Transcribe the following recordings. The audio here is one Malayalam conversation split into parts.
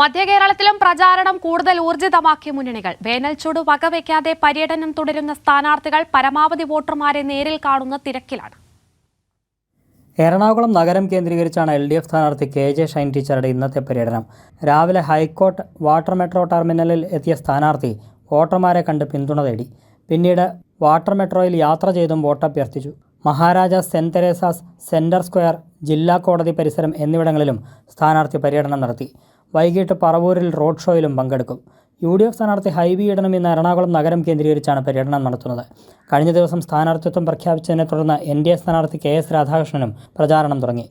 മധ്യകേരളത്തിലും പ്രചാരണം കൂടുതൽ ഊർജിതമാക്കിയ മുന്നണികൾ. വേനൽച്ചൂട് വകവയ്ക്കാതെ പര്യടനം തുടരുന്ന സ്ഥാനാർത്ഥികൾ പരമാവധി വോട്ടർമാരെ നേരിൽ കാണുന്ന തിരക്കിലാണ്. എറണാകുളം നഗരം കേന്ദ്രീകരിച്ചാണ് LDF സ്ഥാനാർത്ഥി KJ ഷൈൻ ടീച്ചറുടെ ഇന്നത്തെ പര്യടനം. രാവിലെ ഹൈക്കോർട്ട് വാട്ടർ മെട്രോ ടെർമിനലിൽ എത്തിയ സ്ഥാനാർത്ഥി വോട്ടർമാരെ കണ്ട് പിന്തുണ തേടി. പിന്നീട് വാട്ടർ മെട്രോയിൽ യാത്ര ചെയ്തും വോട്ടഭ്യർത്ഥിച്ചു. Maharajas, saint Teresa's, centre square, ജില്ലാ കോടതി പരിസരം എന്നിവിടങ്ങളിലും സ്ഥാനാർത്ഥി പര്യടനം നടത്തി. വൈകിട്ട് പറവൂരിൽ റോഡ് ഷോയിലും പങ്കെടുക്കും. UDF സ്ഥാനാർത്ഥി ഹൈബി ഈഡനും ഇന്ന് എറണാകുളം നഗരം കേന്ദ്രീകരിച്ചാണ് പര്യടനം നടത്തുന്നത്. കഴിഞ്ഞ ദിവസം സ്ഥാനാർത്ഥിത്വം പ്രഖ്യാപിച്ചതിനെ തുടർന്ന് NDA സ്ഥാനാർത്ഥി KS രാധാകൃഷ്ണനും പ്രചാരണം തുടങ്ങി.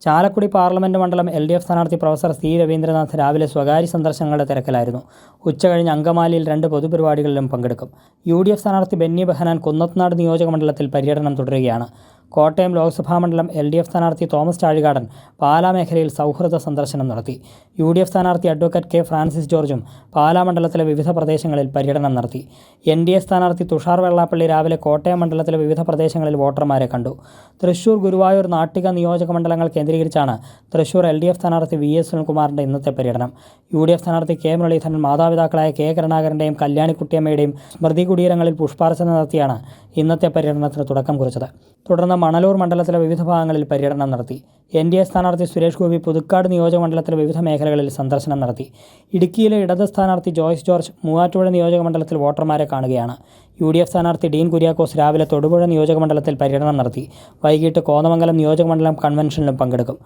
ചാലക്കുടി പാർലമെൻറ്റ് മണ്ഡലം LDF സ്ഥാനാർത്ഥി പ്രൊഫസർ C. രവീന്ദ്രനാഥ് രാവിലെ സ്വകാര്യ സന്ദർശനങ്ങളുടെ തിരക്കിലായിരുന്നു. ഉച്ചകഴിഞ്ഞ് അങ്കമാലിയിൽ 2 പൊതുപരിപാടികളിലും പങ്കെടുക്കും. UDF സ്ഥാനാർത്ഥി ബെന്നി ബെഹനാൻ കുന്നത്നാട് നിയോജക മണ്ഡലത്തിൽ പര്യടനം തുടരുകയാണ്. കോട്ടയം ലോക്സഭാ മണ്ഡലം LDF സ്ഥാനാർത്ഥി തോമസ് ചാഴികാടൻ പാലാ മേഖലയിൽ സൗഹൃദ സന്ദർശനം നടത്തി. UDF സ്ഥാനാർത്ഥി അഡ്വക്കേറ്റ് K. ഫ്രാൻസിസ് ജോർജും പാലാ മണ്ഡലത്തിലെ വിവിധ പ്രദേശങ്ങളിൽ പര്യടനം നടത്തി. NDA സ്ഥാനാർത്ഥി തുഷാർ വെള്ളാപ്പള്ളി രാവിലെ കോട്ടയം മണ്ഡലത്തിലെ വിവിധ പ്രദേശങ്ങളിൽ വോട്ടർമാരെ കണ്ടു. തൃശൂർ, ഗുരുവായൂർ, നാട്ടിക നിയോജക മണ്ഡലങ്ങൾ കേന്ദ്രീകരിച്ചാണ് തൃശൂർ LDF സ്ഥാനാർത്ഥി VS സുനിൽകുമാറിൻ്റെ ഇന്നത്തെ പര്യടനം. UDF സ്ഥാനാർത്ഥി K. മുരളീധരൻ മാതാപിതാക്കളായ K. കരുണാകരൻ്റെയും കല്യാണിക്കുട്ടിയമ്മയുടെയും സ്മൃതി കുടീരങ്ങളിൽ പുഷ്പാർച്ചന നടത്തിയാണ് ഇന്നത്തെ പര്യടനത്തിന് തുടക്കം കുറിച്ചത്. തുടർന്ന് മണലൂർ മണ്ഡലത്തിലെ വിവിധ ഭാഗങ്ങളിൽ പര്യടനം നടത്തി. NDA സ്ഥാനാർത്ഥി സുരേഷ് ഗോപി പുതുക്കാട് നിയോജക മണ്ഡലത്തിലെ വിവിധ മേഖലകളിൽ സന്ദർശനം നടത്തി. ഇടുക്കിയിലെ ഇടത് സ്ഥാനാർത്ഥി ജോയ്സ് ജോർജ് മൂവാറ്റുപുഴ നിയോജക മണ്ഡലത്തിൽ വോട്ടർമാരെ കാണുകയാണ്. UDF സ്ഥാനാർത്ഥി ഡീൻ കുര്യാക്കോസ് രാവിലെ തൊടുപുഴ നിയോജക മണ്ഡലത്തിൽ പര്യടനം നടത്തി. വൈകിട്ട് കോതമംഗലം നിയോജക മണ്ഡലം കൺവെൻഷനിലും പങ്കെടുക്കും.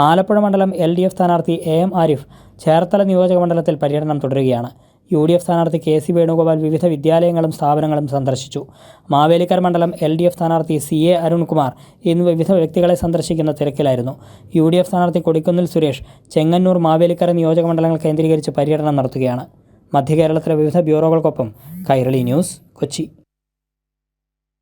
ആലപ്പുഴ മണ്ഡലം LDF സ്ഥാനാർത്ഥി AM ആരിഫ് ചേർത്തല നിയോജക മണ്ഡലത്തിൽ പര്യടനം തുടരുകയാണ്. UDF സ്ഥാനാർത്ഥി KC വേണുഗോപാൽ വിവിധ വിദ്യാലയങ്ങളും സ്ഥാപനങ്ങളും സന്ദർശിച്ചു. മാവേലിക്കര മണ്ഡലം LDF സ്ഥാനാർത്ഥി CA അരുൺകുമാർ ഇന്ന് വിവിധ വ്യക്തികളെ സന്ദർശിക്കുന്ന തിരക്കിലായിരുന്നു. UDF സ്ഥാനാർത്ഥി കൊടിക്കുന്നിൽ സുരേഷ് ചെങ്ങന്നൂർ, മാവേലിക്കര നിയോജക മണ്ഡലങ്ങൾ കേന്ദ്രീകരിച്ച് പര്യടനം നടത്തുകയാണ്. മധ്യകേരളത്തിലെ വിവിധ ബ്യൂറോകൾക്കൊപ്പം കൈരളി ന്യൂസ്, കൊച്ചി.